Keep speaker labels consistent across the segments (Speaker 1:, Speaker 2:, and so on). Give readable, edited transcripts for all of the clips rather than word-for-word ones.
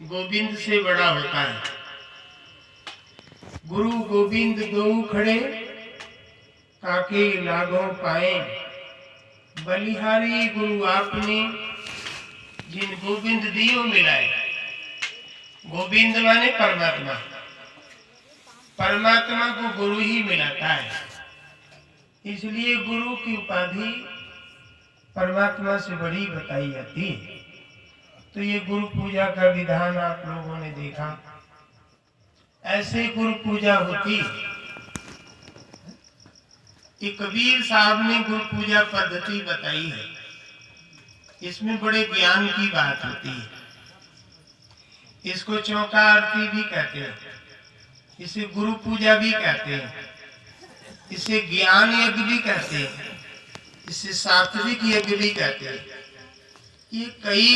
Speaker 1: गोविंद से बड़ा होता है। गुरु गोविंद दो खड़े, काके लागो पाए। बलिहारी गुरु आपने, जिन गोविंद दियो मिलाए। गोविंद माने परमात्मा, परमात्मा को गुरु ही मिलाता है। इसलिए गुरु की उपाधि परमात्मा से बड़ी बताई जाती है। तो ये गुरु पूजा का विधान आप लोगों ने देखा, ऐसे गुरु पूजा होती है। ये कबीर साहब ने गुरु पूजा पद्धति बताई है। इसमें बड़े ज्ञान की बात होती है। इसको चौका आरती भी कहते हैं, इसे गुरु पूजा भी कहते हैं, इसे ज्ञान यज्ञ भी कहते हैं, इसे सात्विक यज्ञ भी कहते हैं। ये कई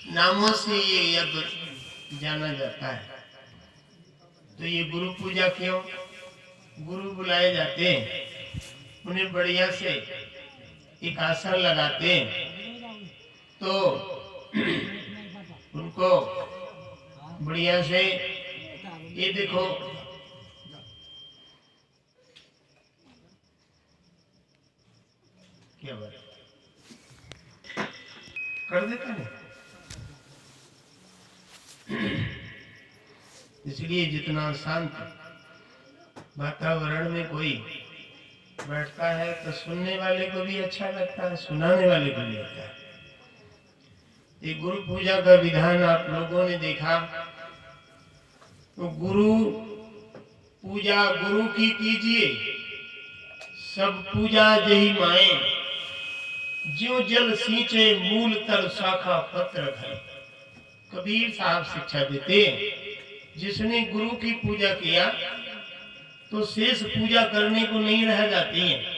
Speaker 1: नामों से ये यज्ञ जाना जाता है। तो ये गुरु पूजा क्यों? गुरु बुलाए जाते हैं, उन्हें बढ़िया से एक आसन लगाते हैं, तो उनको बढ़िया से ये देखो क्या बात कर देता नहीं। इसलिए जितना शांत वातावरण में कोई बैठता है तो सुनने वाले को भी अच्छा लगता है, सुनाने वाले को भी लगता है। ये गुरु पूजा का विधान आप लोगों ने देखा। तो गुरु पूजा गुरु की कीजिए, सब पूजा जही माए। ज्यों जल सींचे मूल तर शाखा पत्र है। कबीर साहब शिक्षा देते हैं, जिसने गुरु की पूजा किया तो शेष पूजा करने को नहीं रह जाती है।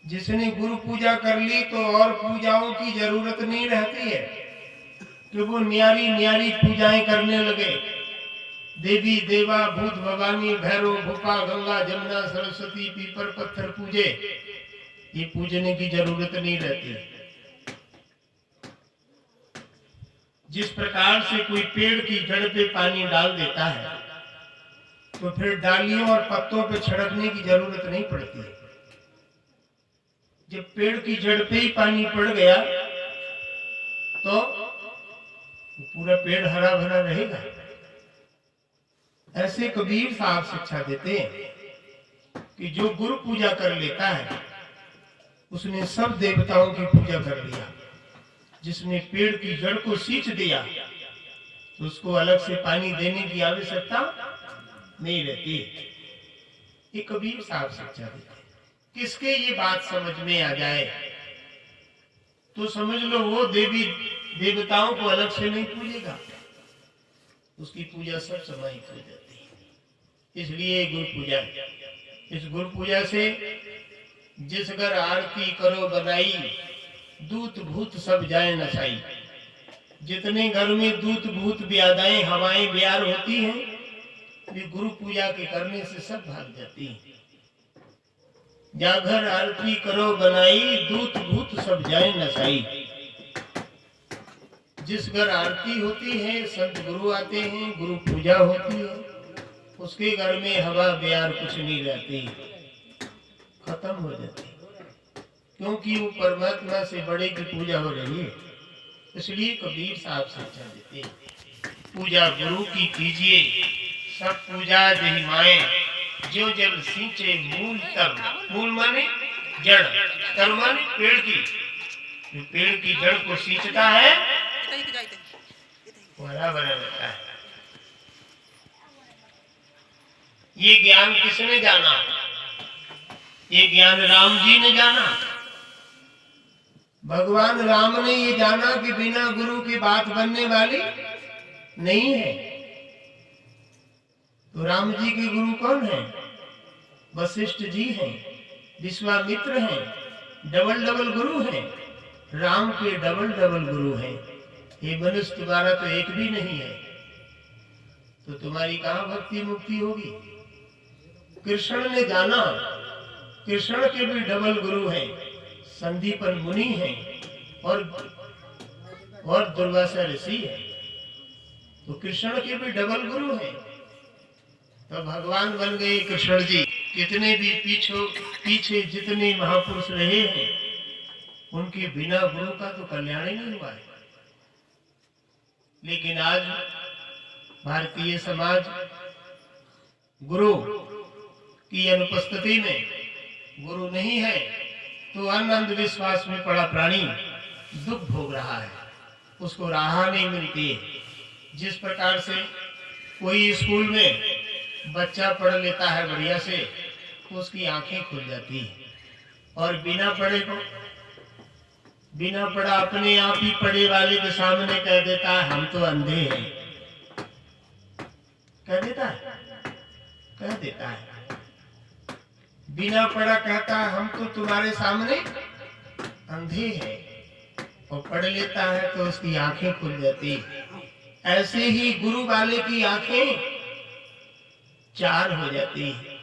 Speaker 1: जिसने गुरु पूजा कर ली तो और पूजाओं की जरूरत नहीं रहती है कि वो न्यारी न्यारी पूजाएं करने लगे। देवी देवा भूत भवानी भैरव भूपा गंगा जमुना सरस्वती पीपर पत्थर पूजे, ये पूजने की जरूरत नहीं रहती। जिस प्रकार से कोई पेड़ की जड़ पे पानी डाल देता है तो फिर डालियों और पत्तों पे छिड़कने की जरूरत नहीं पड़ती। जब पेड़ की जड़ पे ही पानी पड़ गया तो पूरा पेड़ हरा भरा रहेगा। ऐसे कबीर साहब शिक्षा देते हैं कि जो गुरु पूजा कर लेता है उसने सब देवताओं की पूजा कर लिया। जिसने पेड़ की जड़ को सींच दिया तो उसको अलग से पानी देने की आवश्यकता नहीं रहती। ये कबीर साहब शिक्षा देते हैं। किसके ये बात समझ में आ जाए तो समझ लो वो देवी देवताओं को अलग से नहीं पूजेगा, उसकी पूजा सब समाहित हो जाती है। इसलिए गुरु पूजा, इस गुरु पूजा से जिस घर आरती करो बनाई, दूत भूत सब जाए नसाई। जितने घर में दूत भूत ब्यादाएं हवाएं ब्यार होती हैं, वे गुरु पूजा के करने से सब भाग जाती हैं। जा घर आरती करो बनाई, दूत भूत सब जाए नसाई। जिस घर आरती होती है, संत गुरु आते हैं, गुरु पूजा होती है, उसके घर में हवा ब्यार कुछ नहीं रहती, खत्म हो जाती। क्योंकि वो परमात्मा से बड़े की पूजा हो रही है। इसलिए कबीर साहब शिक्षा देते हैं, पूजा गुरु की कीजिए, सब पूजा जही माए। जो जल सींचे मूल तर, मूल माने जड़, तर माने पेड़ की, जो पेड़ की जड़ को सींचता है वो हरा भरा रहता है। ये ज्ञान किसने जाना? ये ज्ञान राम जी ने जाना। भगवान राम ने ये जाना कि बिना गुरु की बात बनने वाली नहीं है। तो राम जी के गुरु कौन है? वशिष्ठ जी हैं, विश्वामित्र हैं, डबल डबल गुरु हैं। राम के डबल डबल गुरु हैं। ये मनुष्य तुम्हारा तो एक भी नहीं है, तो तुम्हारी कहाँ भक्ति मुक्ति होगी? कृष्ण ने जाना, कृष्ण के भी डबल गुरु हैं, संदीपन मुनि हैं और और दुर्वासा ऋषि है, तो कृष्ण के भी डबल गुरु हैं, तो भगवान बन गए कृष्ण जी। कितने भी पीछे जितने महापुरुष रहे हैं, उनके बिना गुरु का तो कल्याण ही नहीं हुआ है। लेकिन आज भारतीय समाज गुरु की अनुपस्थिति में, गुरु नहीं है तो अंधविश्वास में पड़ा प्राणी दुख भोग रहा है, उसको राह नहीं मिलती है। जिस प्रकार से कोई स्कूल में बच्चा पढ़ लेता है बढ़िया से, तो उसकी आंखें खुल जाती है, और बिना पढ़े को, बिना पढ़ा अपने आप ही पढ़े वाले के सामने कह देता है हम तो अंधे हैं, कह देता है। बिना पढ़ा कहता है हम तो तुम्हारे सामने अंधे हैं, और पढ़ लेता है तो उसकी आंखें खुल जाती है। ऐसे ही गुरु वाले की आंखें चार हो जाती है,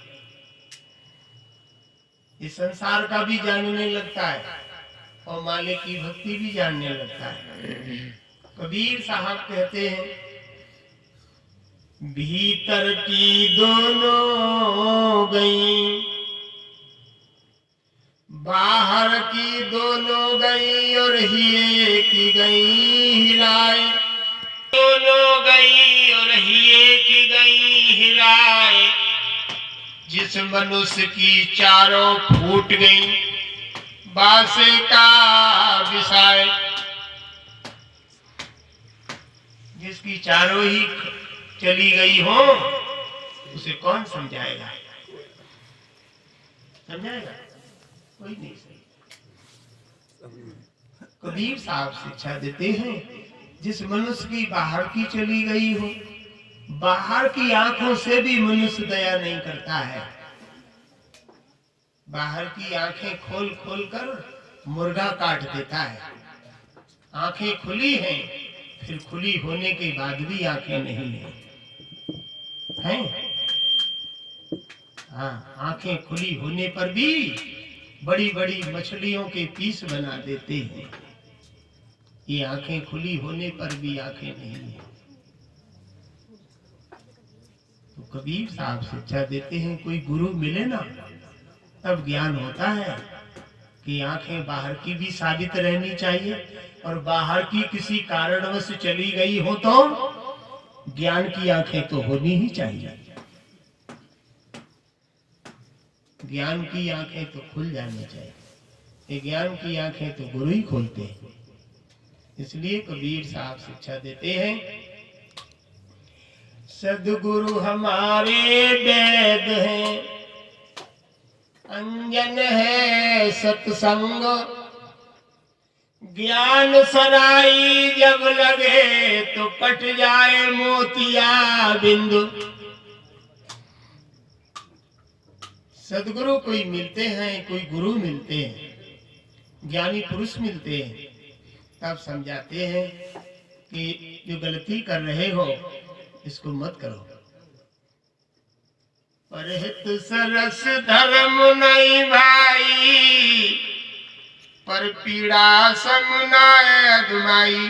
Speaker 1: इस संसार का भी जानने लगता है और मालिक की भक्ति भी जानने लगता है। कबीर साहब कहते हैं, भीतर की दोनों गई, बाहर की दोनों गई, और हिये की गई हिलाए, दोनों गई और हिये की गई हिलाए। जिस मनुष्य की चारों फूट गई, बासे का विषय, जिसकी चारों ही चली गई हो, उसे कौन समझाएगा? कोई नहीं सही। कबीर साहब शिक्षा देते हैं, जिस मनुष्य की बाहर की चली गई हो, बाहर की आंखों से भी मनुष्य दया नहीं करता है। बाहर की आंखें खोल खोल कर मुर्गा काट देता है। आंखें खुली हैं, फिर खुली होने के बाद भी आंखें नहीं हैं। हाँ, आंखें खुली होने पर भी बड़ी बड़ी मछलियों के पीस बना देते हैं। ये आंखें खुली होने पर भी आंखें नहीं है। तो कबीर साहब शिक्षा देते हैं, कोई गुरु मिले ना, तब ज्ञान होता है कि आंखें बाहर की भी साबित रहनी चाहिए, और बाहर की किसी कारणवश चली गई हो तो ज्ञान की आंखें तो होनी ही चाहिए। ज्ञान की आंखें तो खुल जानी चाहिए। ये ज्ञान की आंखें तो गुरु ही खोलते हैं। इसलिए कबीर साहब शिक्षा देते हैं, सद्गुरु हमारे वेद हैं, अंजन है सत्संग, ज्ञान सराई जब लगे तो कट जाए मोतिया बिंदु। सदगुरु कोई मिलते हैं, कोई गुरु मिलते हैं, ज्ञानी पुरुष मिलते हैं, तब समझाते हैं कि जो गलती कर रहे हो इसको मत करो। परहित सरस धर्म नहीं भाई, पर पीड़ा सम न अदमाई।